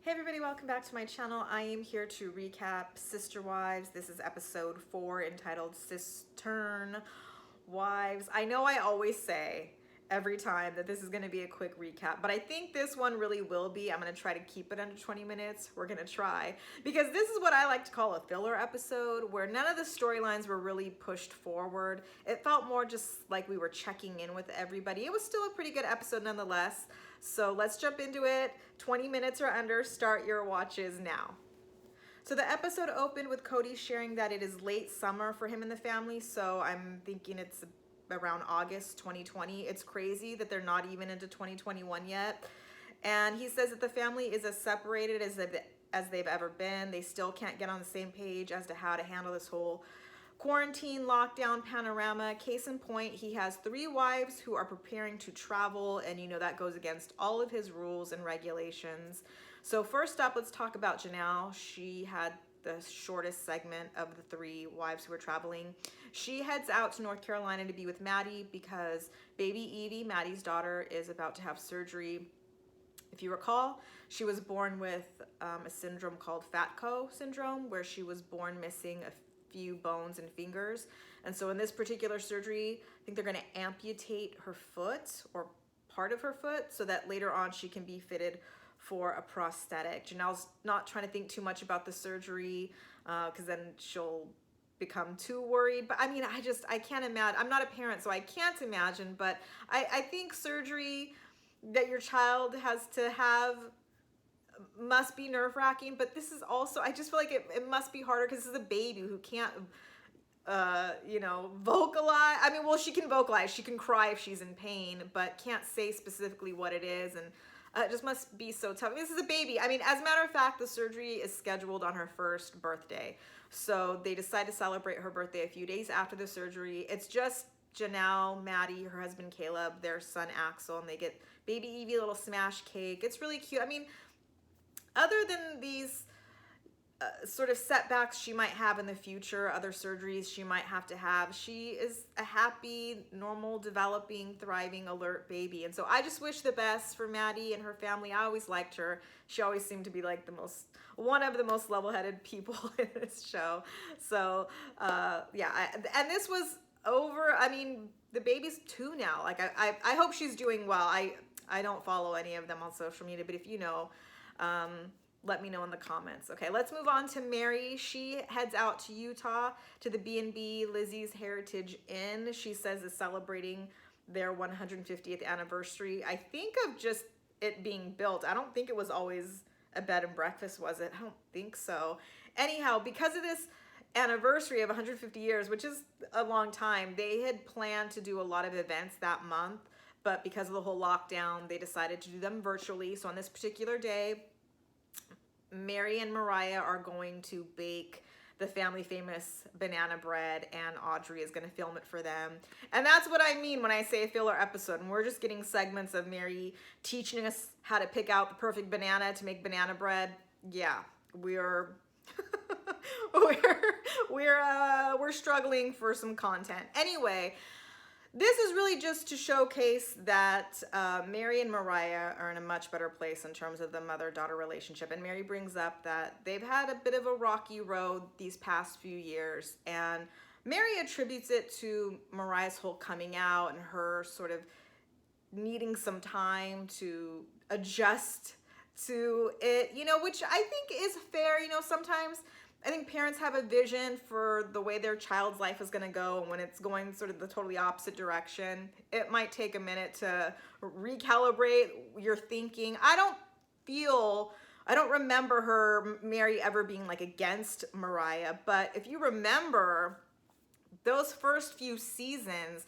Hey everybody, welcome back to my channel. I am here to recap Cistern Wives. This is episode 4 entitled Cistern Wives. I know I always say every time that this is going to be a quick recap, but I think this one really will be. I'm going to try to keep it under 20 minutes. We're going to try, because this is what I like to call a filler episode, where none of the storylines were really pushed forward. It felt more just like we were checking in with everybody. It was still a pretty good episode nonetheless. So let's jump into it. 20 minutes or under, start your watches now. So the episode opened with Cody sharing that it is late summer for him and the family, so I'm thinking it's around August 2020. It's crazy that they're not even into 2021 yet. And he says that the family is as separated as they've ever been. They still can't get on the same page as to how to handle this whole quarantine lockdown panorama. Case in point, he has 3 wives who are preparing to travel, and you know that goes against all of his rules and regulations. So first up, let's talk about Janelle. She had the shortest segment of the 3 wives who were traveling. She heads out to North Carolina to be with Maddie because baby Evie, Maddie's daughter, is about to have surgery. If you recall, she was born with a syndrome called Fatco syndrome, where she was born missing a few bones and fingers. And so in this particular surgery, I think they're going to amputate her foot or part of her foot so that later on she can be fitted for a prosthetic. Janelle's not trying to think too much about the surgery because then she'll become too worried. But I mean, I can't imagine. I'm not a parent, so I can't imagine. But I think surgery that your child has to have must be nerve-wracking, but this is also, I just feel like it must be harder because this is a baby who can't vocalize. I mean, well, she can vocalize, she can cry if she's in pain, but can't say specifically what it is, and it just must be so tough. I mean, this is a baby. I mean, as a matter of fact, the surgery is scheduled on her first birthday, so they decide to celebrate her birthday a few days after the surgery. It's just Janelle, Maddie, her husband Caleb, their son Axel, and they get baby Evie a little smash cake. It's really cute. I mean, other than these sort of setbacks she might have in the future, other surgeries she might have to have, she is a happy, normal, developing, thriving, alert baby. And so I just wish the best for Maddie and her family. I always liked her. She always seemed to be like one of the most level-headed people in this show. So yeah, and this was over. I mean, the baby's 2 now. Like I hope she's doing well. I don't follow any of them on social media, but if you know, let me know in the comments. Okay, let's move on to Mary. She heads out to Utah to the B&B Lizzie's Heritage Inn. She says is celebrating their 150th anniversary. I think of just it being built. I don't think it was always a bed and breakfast, was it? I don't think so. Anyhow, because of this anniversary of 150 years, which is a long time, they had planned to do a lot of events that month, but because of the whole lockdown, they decided to do them virtually. So on this particular day, Mary and Mariah are going to bake the family famous banana bread, and Audrey is going to film it for them. And that's what I mean when I say filler episode. And we're just getting segments of Mary teaching us how to pick out the perfect banana to make banana bread. Yeah, we're we're struggling for some content. Anyway, this is really just to showcase that Mary and Mariah are in a much better place in terms of the mother-daughter relationship. And Mary brings up that they've had a bit of a rocky road these past few years. And Mary attributes it to Mariah's whole coming out and her sort of needing some time to adjust to it, which I think is fair. Sometimes I think parents have a vision for the way their child's life is going to go, and when it's going sort of the totally opposite direction, it might take a minute to recalibrate your thinking. I don't remember Mary ever being like against Mariah, but if you remember those first few seasons,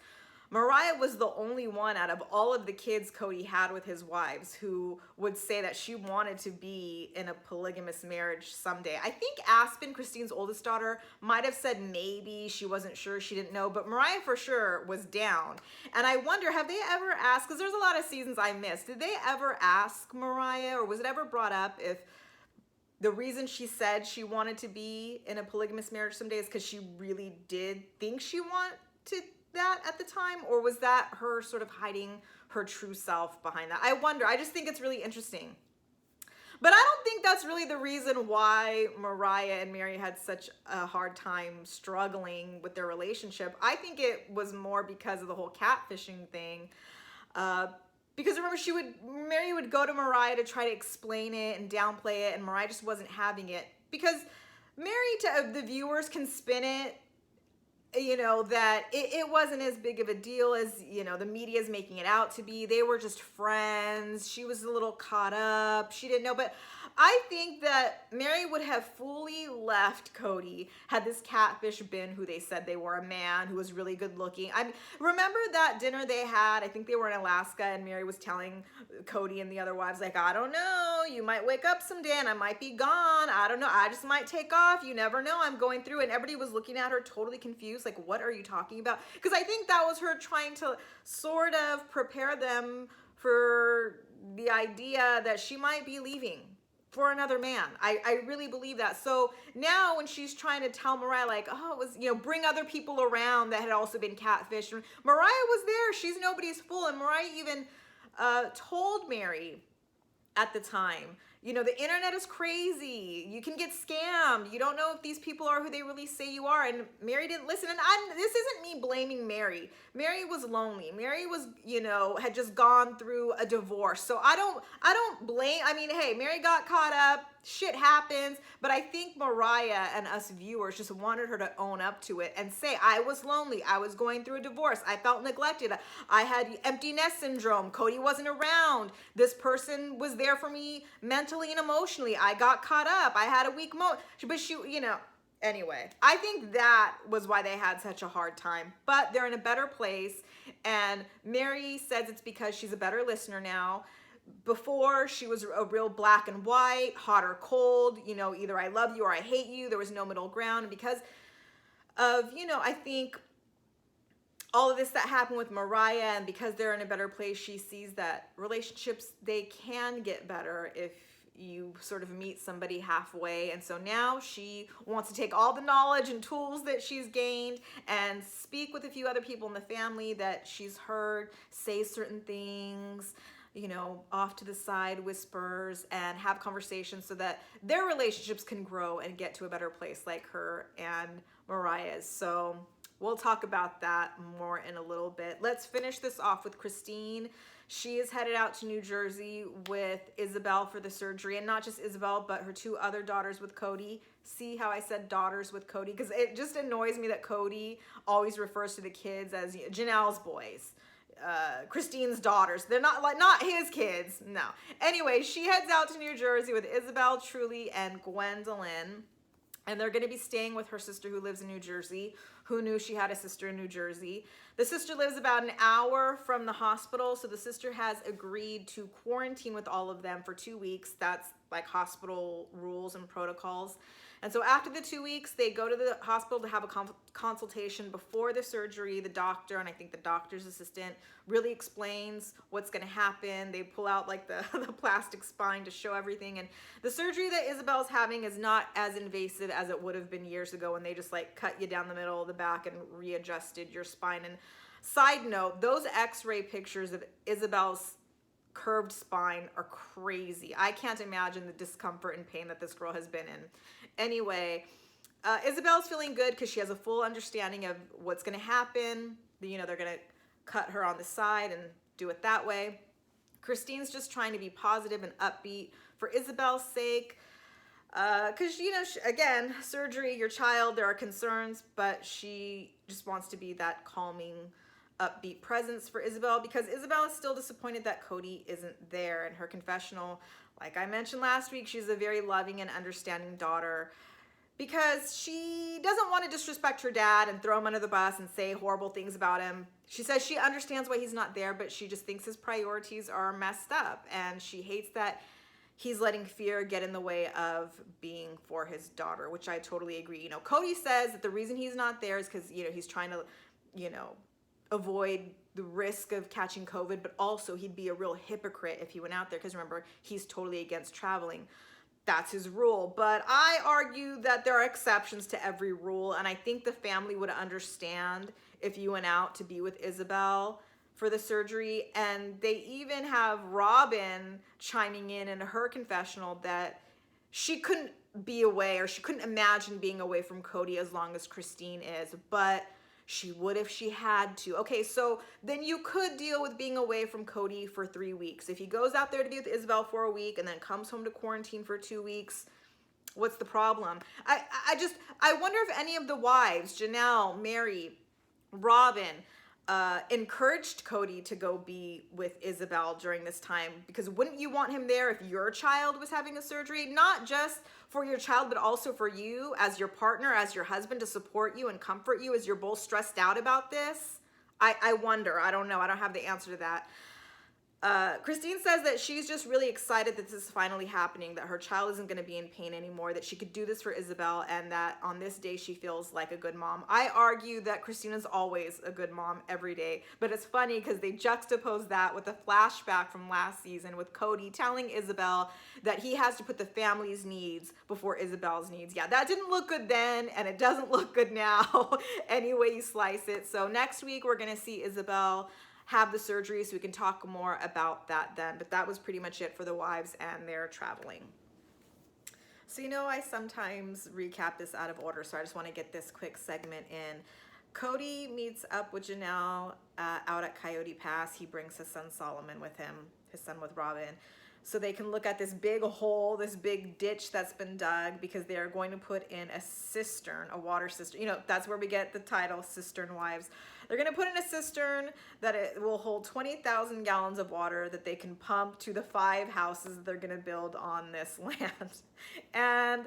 Mariah was the only one out of all of the kids Cody had with his wives who would say that she wanted to be in a polygamous marriage someday. I think Aspen, Christine's oldest daughter, might have said maybe, she wasn't sure, she didn't know, but Mariah for sure was down. And I wonder, have they ever asked, because there's a lot of seasons I missed, did they ever ask Mariah, or was it ever brought up if the reason she said she wanted to be in a polygamous marriage someday is because she really did think she wanted that at the time, or was that her sort of hiding her true self behind that? I wonder. I just think it's really interesting. But I don't think that's really the reason why Mariah and Mary had such a hard time struggling with their relationship. I think it was more because of the whole catfishing thing. Uh, because remember, Mary would go to Mariah to try to explain it and downplay it, and Mariah just wasn't having it. Because Mary, to the viewers, can spin it, that it wasn't as big of a deal as, the media is making it out to be. They were just friends. She was a little caught up. She didn't know. But I think that Mary would have fully left Cody had this catfish been who they said they were, a man who was really good looking. I mean, remember that dinner they had? I think they were in Alaska, and Mary was telling Cody and the other wives, like, I don't know, you might wake up someday and I might be gone. I don't know. I just might take off. You never know. I'm going through. And everybody was looking at her totally confused. Like, what are you talking about? Because I think that was her trying to sort of prepare them for the idea that she might be leaving for another man. I really believe that. So now when she's trying to tell Mariah, like, oh, it was, bring other people around that had also been catfished. Mariah was there. She's nobody's fool. And Mariah even told Mary at the time, the internet is crazy. You can get scammed. You don't know if these people are who they really say you are. And Mary didn't listen. And this isn't me blaming Mary. Mary was lonely. Mary was, had just gone through a divorce. So I don't blame. I mean, hey, Mary got caught up. Shit happens. But I think Mariah and us viewers just wanted her to own up to it and say, I was lonely. I was going through a divorce. I felt neglected. I had empty nest syndrome. Cody wasn't around. This person was there for me mentally and emotionally. I got caught up. I had a weak moment. But anyway, I think that was why they had such a hard time. But they're in a better place. And Mary says it's because she's a better listener now. Before, she was a real black and white, hot or cold, either I love you or I hate you. There was no middle ground. And because of, I think all of this that happened with Mariah, and because they're in a better place, she sees that relationships, they can get better if you sort of meet somebody halfway. And so now she wants to take all the knowledge and tools that she's gained and speak with a few other people in the family that she's heard say certain things, off to the side, whispers, and have conversations so that their relationships can grow and get to a better place, like her and Mariah's. So we'll talk about that more in a little bit. Let's finish this off with Christine. She is headed out to New Jersey with Isabel for the surgery, and not just Isabel, but her two other daughters with Cody. See how I said daughters with Cody? Because it just annoys me that Cody always refers to the kids as Janelle's boys. Christine's daughters. They're not his kids. No. Anyway, she heads out to New Jersey with Isabel, Truly, and Gwendolyn. And they're going to be staying with her sister who lives in New Jersey. Who knew she had a sister in New Jersey? The sister lives about an hour from the hospital. So the sister has agreed to quarantine with all of them for 2 weeks. That's like hospital rules and protocols. And so after the 2 weeks, they go to the hospital to have a consultation before the surgery. The doctor, and I think the doctor's assistant, really explains what's going to happen. They pull out like the plastic spine to show everything. And the surgery that Isabel's having is not as invasive as it would have been years ago when they just like cut you down the middle of the back and readjusted your spine. And side note, those x-ray pictures of Isabel's curved spine are crazy. I can't imagine the discomfort and pain that this girl has been in. Anyway, Isabel's feeling good because she has a full understanding of what's going to happen. They're going to cut her on the side and do it that way. Christine's just trying to be positive and upbeat for Isabel's sake. Because, again, surgery, your child, there are concerns, but she just wants to be that calming, upbeat presence for Isabel, because Isabel is still disappointed that Cody isn't there. In her confessional, like I mentioned last week, she's a very loving and understanding daughter because she doesn't want to disrespect her dad and throw him under the bus and say horrible things about him. She says she understands why he's not there, but she just thinks his priorities are messed up, and she hates that he's letting fear get in the way of being for his daughter, which I totally agree. Cody says that the reason he's not there is because, he's trying to, avoid the risk of catching COVID, but also he'd be a real hypocrite if he went out there, because remember, he's totally against traveling. That's his rule. But I argue that there are exceptions to every rule, and I think the family would understand if you went out to be with Isabel for the surgery. And they even have Robin chiming in her confessional that she couldn't be away, or she couldn't imagine being away from Cody as long as Christine is, but she would if she had to. Okay, so then you could deal with being away from Cody for 3 weeks. If he goes out there to be with Isabel for a week and then comes home to quarantine for 2 weeks, what's the problem? I wonder if any of the wives, Janelle, Mary, Robin, encouraged Cody to go be with Isabel during this time, because wouldn't you want him there if your child was having a surgery? Not just for your child, but also for you as your partner, as your husband, to support you and comfort you as you're both stressed out about this. I wonder. I don't know. I don't have the answer to that. Christine says that she's just really excited that this is finally happening, that her child isn't going to be in pain anymore, that she could do this for Isabel, and that on this day she feels like a good mom. I argue that Christine is always a good mom every day, but it's funny because they juxtapose that with a flashback from last season with Cody telling Isabel that he has to put the family's needs before Isabel's needs. Yeah, that didn't look good then, and it doesn't look good now, any way you slice it. So next week we're going to see Isabel have the surgery, so we can talk more about that then. But that was pretty much it for the wives and their traveling. So I sometimes recap this out of order, so I just want to get this quick segment in. Cody meets up with Janelle out at Coyote Pass. He brings his son Solomon with him, his son with Robin, so they can look at this big hole, this big ditch that's been dug, because they are going to put in a cistern, a water cistern. That's where we get the title, Cistern Wives. They're going to put in a cistern that it will hold 20,000 gallons of water that they can pump to the 5 houses that they're going to build on this land. And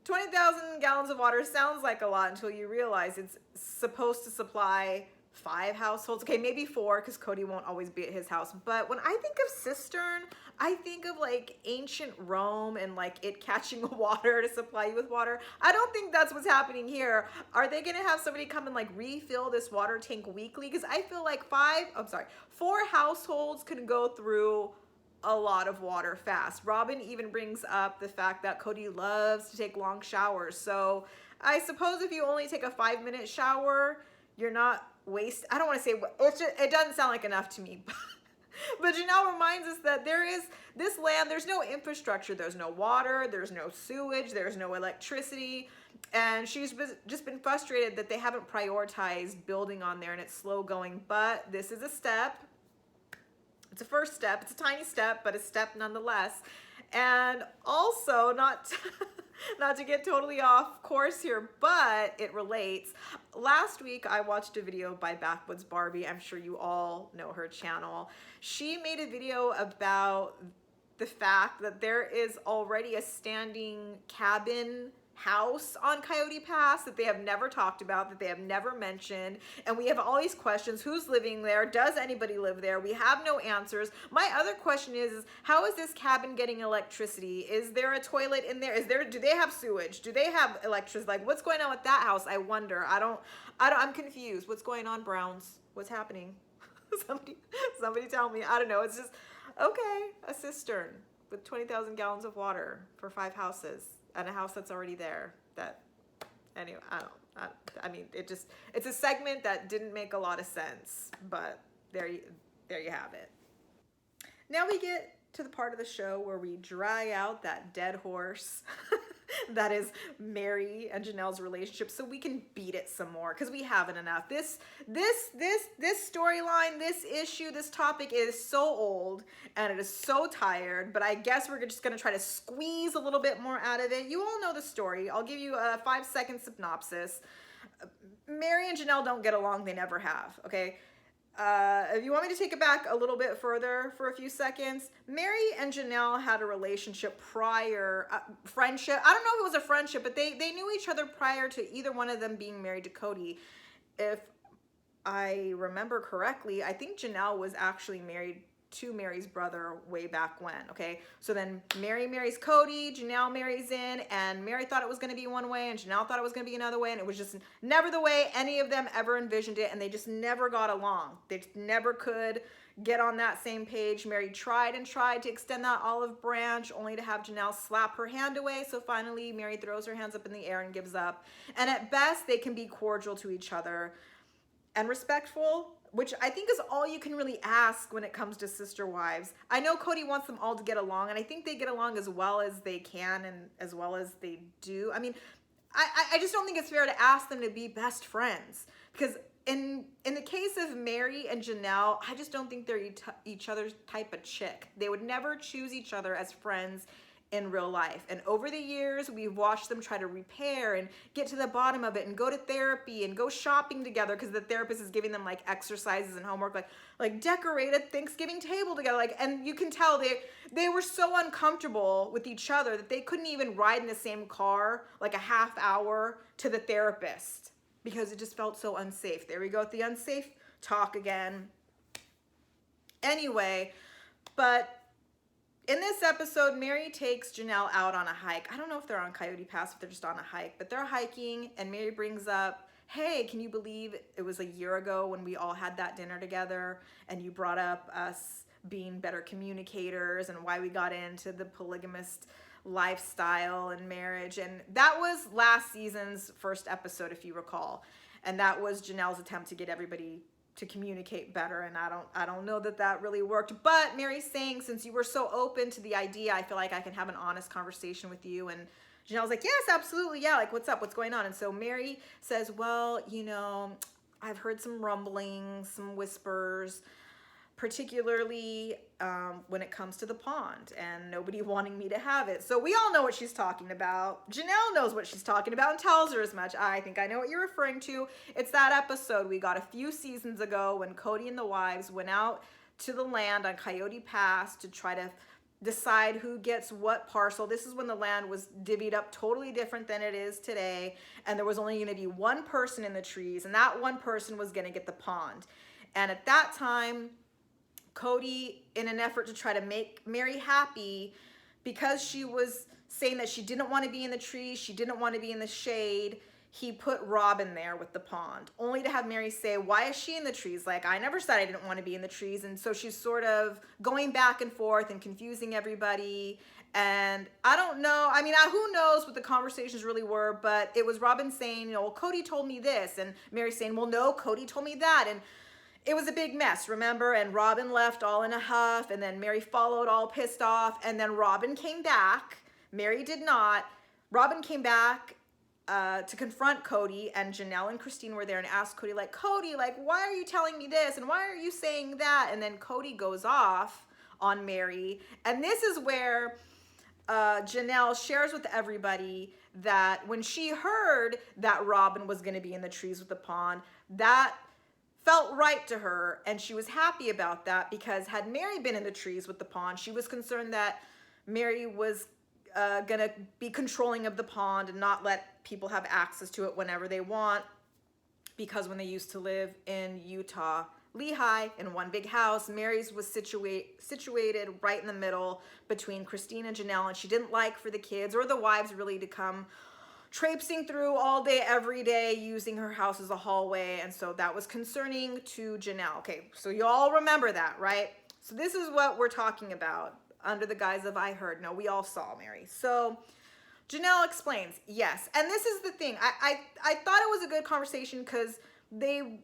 20,000 gallons of water sounds like a lot until you realize it's supposed to supply 5 households. Okay, maybe 4, because Cody won't always be at his house. But when I think of cistern, I think of like ancient Rome and like it catching water to supply you with water. I don't think that's what's happening here. Are they going to have somebody come and like refill this water tank weekly? Because I feel like 4 households can go through a lot of water fast. Robin even brings up the fact that Cody loves to take long showers. So I suppose if you only take a 5-minute shower, you're not I don't want to say, it doesn't sound like enough to me. But Janelle reminds us that there is this land, there's no infrastructure, there's no water, there's no sewage, there's no electricity. And she's just been frustrated that they haven't prioritized building on there, and it's slow going. But this is a step. It's a first step. It's a tiny step, but a step nonetheless. And also, not to get totally off course here, but it relates. Last week, I watched a video by Backwoods Barbie. I'm sure you all know her channel. She made a video about the fact that there is already a standing cabin house on Coyote Pass that they have never talked about, that they have never mentioned, and we have all these questions. Who's living there? Does anybody live there? We have no answers. My other question is how is this cabin getting electricity? Is there a toilet in there? Do they have sewage? Do they have electricity? Like, what's going on with that house? I wonder. I'm confused. What's going on, Browns? What's happening? somebody tell me. I don't know. It's just, okay, a cistern with 20,000 gallons of water for 5 houses. And a house that's already there. Anyway, it's a segment that didn't make a lot of sense, but there you have it. Now we get to the part of the show where we drag out that dead horse that is Mary and Janelle's relationship, so we can beat it some more, because we haven't enough. This storyline, this issue, this topic is so old and it is so tired, but I guess we're just going to try to squeeze a little bit more out of it. You all know the story. I'll give you a 5-second synopsis. Mary and Janelle don't get along. They never have, okay? If you want me to take it back a little bit further for a few seconds, Mary and Janelle had a relationship prior, friendship. I don't know if it was a friendship, but they knew each other prior to either one of them being married to Cody. If I remember correctly, I think Janelle was actually married to Mary's brother way back when, okay? So then Mary marries Cody, Janelle marries in, and Mary thought it was gonna be one way, and Janelle thought it was gonna be another way, and it was just never the way any of them ever envisioned it, and they just never got along. They just never could get on that same page. Mary tried and tried to extend that olive branch, only to have Janelle slap her hand away, so finally Mary throws her hands up in the air and gives up. And at best, they can be cordial to each other and respectful, which I think is all you can really ask when it comes to sister wives. I know Cody wants them all to get along, and I think they get along as well as they can and as well as they do. I mean, I just don't think it's fair to ask them to be best friends, because in the case of Mary and Janelle, I just don't think they're each other's type of chick. They would never choose each other as friends in real life. And over the years, we've watched them try to repair and get to the bottom of it and go to therapy and go shopping together, because the therapist is giving them like exercises and homework, like decorate a Thanksgiving table together. Like, and you can tell they were so uncomfortable with each other that they couldn't even ride in the same car like a half hour to the therapist, because it just felt so unsafe. There we go with the unsafe talk again. Anyway, but in this episode, Mary takes Janelle out on a hike. I don't know if they're on Coyote Pass, if they're just on a hike, but they're hiking, and Mary brings up, hey, can you believe it was a year ago when we all had that dinner together, and you brought up us being better communicators and why we got into the polygamist lifestyle and marriage. And that was last season's first episode, if you recall. And that was Janelle's attempt to get everybody to communicate better, and I don't know that really worked. But Mary's saying, since you were so open to the idea, I feel like I can have an honest conversation with you. And Janelle's like, yes, absolutely, yeah, like what's up, what's going on? And so Mary says, well, you know, I've heard some rumblings, some whispers, particularly when it comes to the pond and nobody wanting me to have it. So we all know what she's talking about. Janelle knows what she's talking about and tells her as much. I think I know what you're referring to. It's that episode we got a few seasons ago when Cody and the wives went out to the land on Coyote Pass to try to decide who gets what parcel. This is when the land was divvied up totally different than it is today, and there was only going to be one person in the trees, and that one person was going to get the pond. And at that time, Cody, in an effort to try to make Mary happy, because she was saying that she didn't want to be in the trees, she didn't want to be in the shade, he put Robin there with the pond, only to have Mary say, why is she in the trees? Like, I never said I didn't want to be in the trees. And so she's sort of going back and forth and confusing everybody. And I don't know, I mean, who knows what the conversations really were, but it was Robin saying, you know, well, Cody told me this, and Mary saying, well, no, Cody told me that. And it was a big mess, remember? And Robin left all in a huff, and then Mary followed all pissed off, and then Robin came back. Mary did not. Robin came back to confront Cody, and Janelle and Christine were there and asked Cody, like, Cody, like, why are you telling me this? And why are you saying that? And then Cody goes off on Mary. And this is where Janelle shares with everybody that when she heard that Robin was going to be in the trees with the pond, that felt right to her, and she was happy about that, because had Mary been in the trees with the pond, she was concerned that Mary was gonna be controlling of the pond and not let people have access to it whenever they want, because when they used to live in Utah, Lehi, in one big house, Mary's was situated right in the middle between Christine and Janelle, and she didn't like for the kids or the wives really to come traipsing through all day, every day, using her house as a hallway. And so that was concerning to Janelle. Okay, so you all remember that, right? So this is what we're talking about under the guise of I heard. No, we all saw Mary. So Janelle explains, yes. And this is the thing. I thought it was a good conversation because they,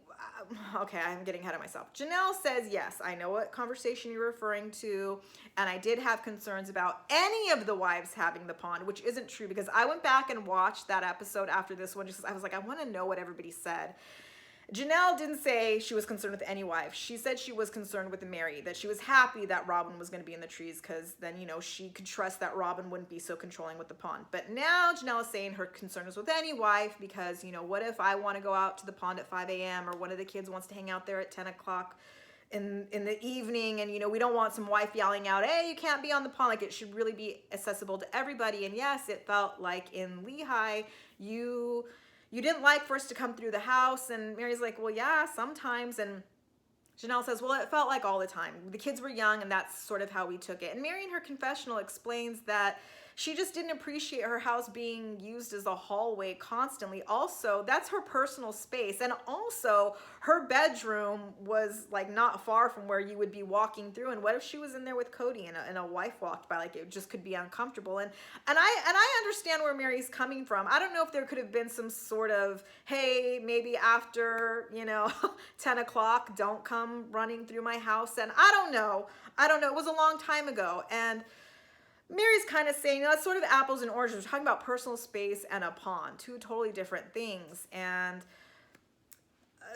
okay, I'm getting ahead of myself. Janelle says, yes, I know what conversation you're referring to, and I did have concerns about any of the wives having the pond, which isn't true, because I went back and watched that episode after this one, just I was like, I want to know what everybody said. Janelle didn't say she was concerned with any wife. She said she was concerned with Mary, that she was happy that Robin was going to be in the trees, because then, you know, she could trust that Robin wouldn't be so controlling with the pond. But now Janelle is saying her concern is with any wife, because, you know, what if I want to go out to the pond at 5 a.m. or one of the kids wants to hang out there at 10 o'clock in the evening, and, you know, we don't want some wife yelling out, hey, you can't be on the pond. Like, it should really be accessible to everybody. And yes, it felt like in Lehi, you didn't like for us to come through the house. And Mary's like, well, yeah, sometimes. And Janelle says, well, it felt like all the time. The kids were young, and that's sort of how we took it. And Mary in her confessional explains that she just didn't appreciate her house being used as a hallway constantly. Also, that's her personal space. And also, her bedroom was like not far from where you would be walking through. And what if she was in there with Cody and a wife walked by? Like, it just could be uncomfortable. And I understand where Mary's coming from. I don't know if there could have been some sort of, hey, maybe after, 10 o'clock, don't come running through my house. And I don't know. It was a long time ago. And Mary's kind of saying, that's sort of apples and oranges. We're talking about personal space and a pond, two totally different things. And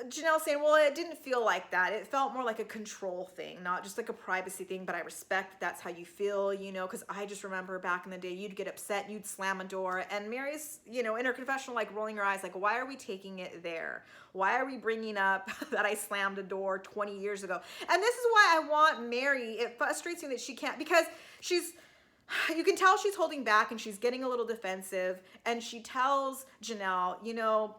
Janelle saying, well, it didn't feel like that. It felt more like a control thing, not just like a privacy thing, but I respect that's how you feel, because I just remember back in the day, you'd get upset, you'd slam a door. And Mary's, in her confessional, like rolling her eyes, like, why are we taking it there? Why are we bringing up that I slammed a door 20 years ago? And this is why I want Mary, it frustrates me that she can't, because you can tell she's holding back and she's getting a little defensive. And she tells Janelle,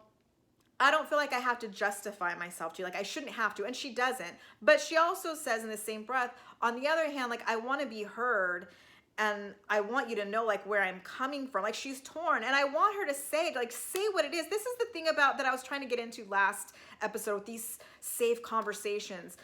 I don't feel like I have to justify myself to you. Like, I shouldn't have to. And she doesn't. But she also says in the same breath, on the other hand, like, I want to be heard and I want you to know, like, where I'm coming from. Like, she's torn. And I want her to say what it is. This is the thing about that I was trying to get into last episode with these safe conversations.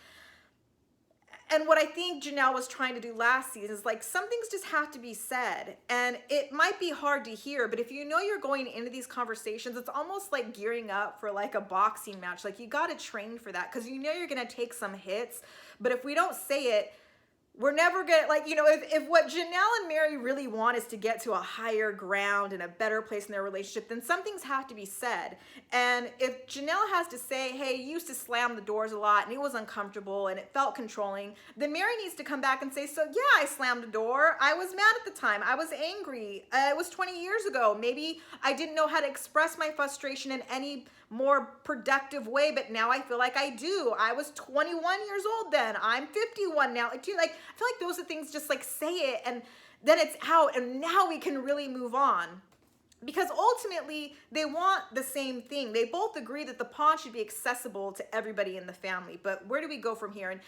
And what I think Janelle was trying to do last season is, like, some things just have to be said. And it might be hard to hear, but if you're going into these conversations, it's almost like gearing up for like a boxing match. Like, you got to train for that because you're going to take some hits. But if we don't say it, we're never gonna, if what Janelle and Mary really want is to get to a higher ground and a better place in their relationship, then some things have to be said. And if Janelle has to say, hey, you used to slam the doors a lot and it was uncomfortable and it felt controlling, then Mary needs to come back and say, so yeah, I slammed a door. I was mad at the time. I was angry. It was 20 years ago. Maybe I didn't know how to express my frustration in any more productive way, but now I feel like I do. I was 21 years old then. I'm 51 now. I feel like those are things, just like say it and then it's out and now we can really move on. Because ultimately they want the same thing. They both agree that the pond should be accessible to everybody in the family, but where do we go from here? And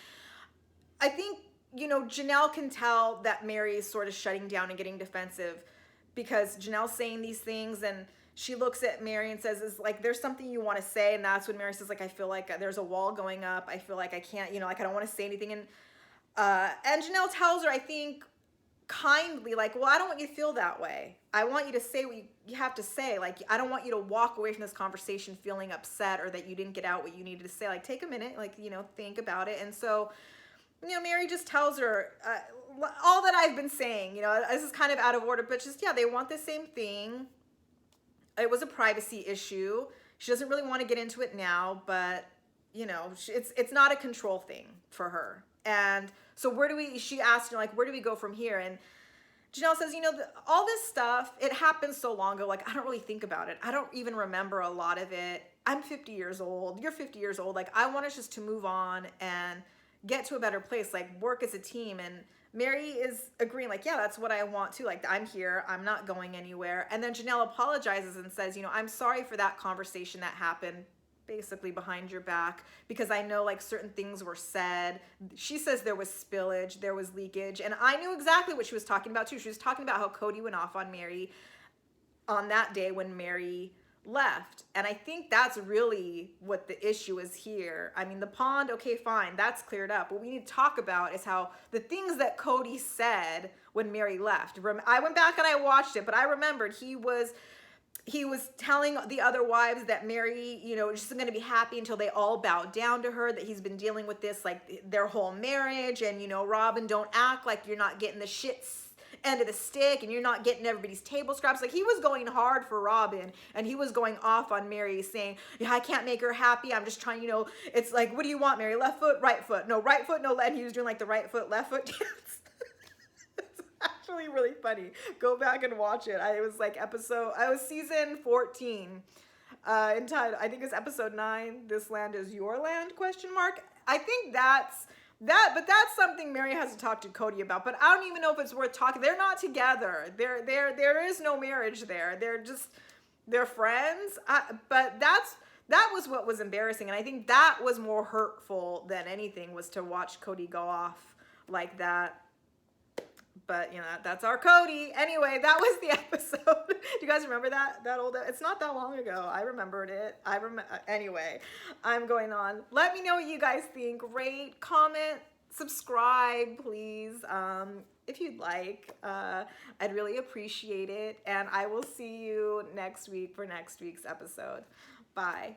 I think, Janelle can tell that Mary is sort of shutting down and getting defensive because Janelle's saying these things and she looks at Mary and says, is like, there's something you want to say. And that's when Mary says, like, I feel like there's a wall going up. I feel like I can't, like, I don't want to say anything. And Janelle tells her, I think kindly, like, well, I don't want you to feel that way. I want you to say what you have to say. Like, I don't want you to walk away from this conversation feeling upset or that you didn't get out what you needed to say. Like, take a minute, like, think about it. And so, Mary just tells her all that I've been saying, this is kind of out of order, but just, yeah, they want the same thing. It was a privacy issue. She doesn't really want to get into it now, but it's not a control thing for her. And so she asked, where do we go from here? And Janelle says, all this stuff, it happened so long ago. Like, I don't really think about it. I don't even remember a lot of it. I'm 50 years old. You're 50 years old. Like, I want us just to move on and get to a better place, like work as a team. And Mary is agreeing, like, yeah, that's what I want to. Like, I'm here. I'm not going anywhere. And then Janelle apologizes and says, I'm sorry for that conversation that happened basically behind your back because I know, like, certain things were said. She says there was spillage, there was leakage. And I knew exactly what she was talking about, too. She was talking about how Cody went off on Mary on that day when Mary left. And I think that's really what the issue is here. I mean, the pond, okay, fine, that's cleared up. What we need to talk about is how the things that Cody said when Mary left. I went back and I watched it, but I remembered he was telling the other wives that Mary, just isn't going to be happy until they all bow down to her, that he's been dealing with this, like, their whole marriage. And, Robin, don't act like you're not getting the shits end of the stick and you're not getting everybody's table scraps. Like, he was going hard for Robin and he was going off on Mary saying, yeah, I can't make her happy. I'm just trying, it's like, what do you want, Mary? Left foot, right foot. No, right foot, no left. And he was doing like the right foot, left foot dance. It's actually really funny. Go back and watch it. I was season 14 entitled, I think it's episode 9, This Land Is Your Land, ? I think but that's something Mary has to talk to Cody about. But I don't even know if it's worth talking. They're not together. There is no marriage there. They're friends. But that was what was embarrassing. And I think that was more hurtful than anything, was to watch Cody go off like that. But you know, that's our Cody. Anyway, that was the episode. Do you guys remember that old? It's not that long ago. I remembered it. Anyway, I'm going on. Let me know what you guys think. Rate, comment, subscribe, please. If you'd like, I'd really appreciate it. And I will see you next week for next week's episode. Bye.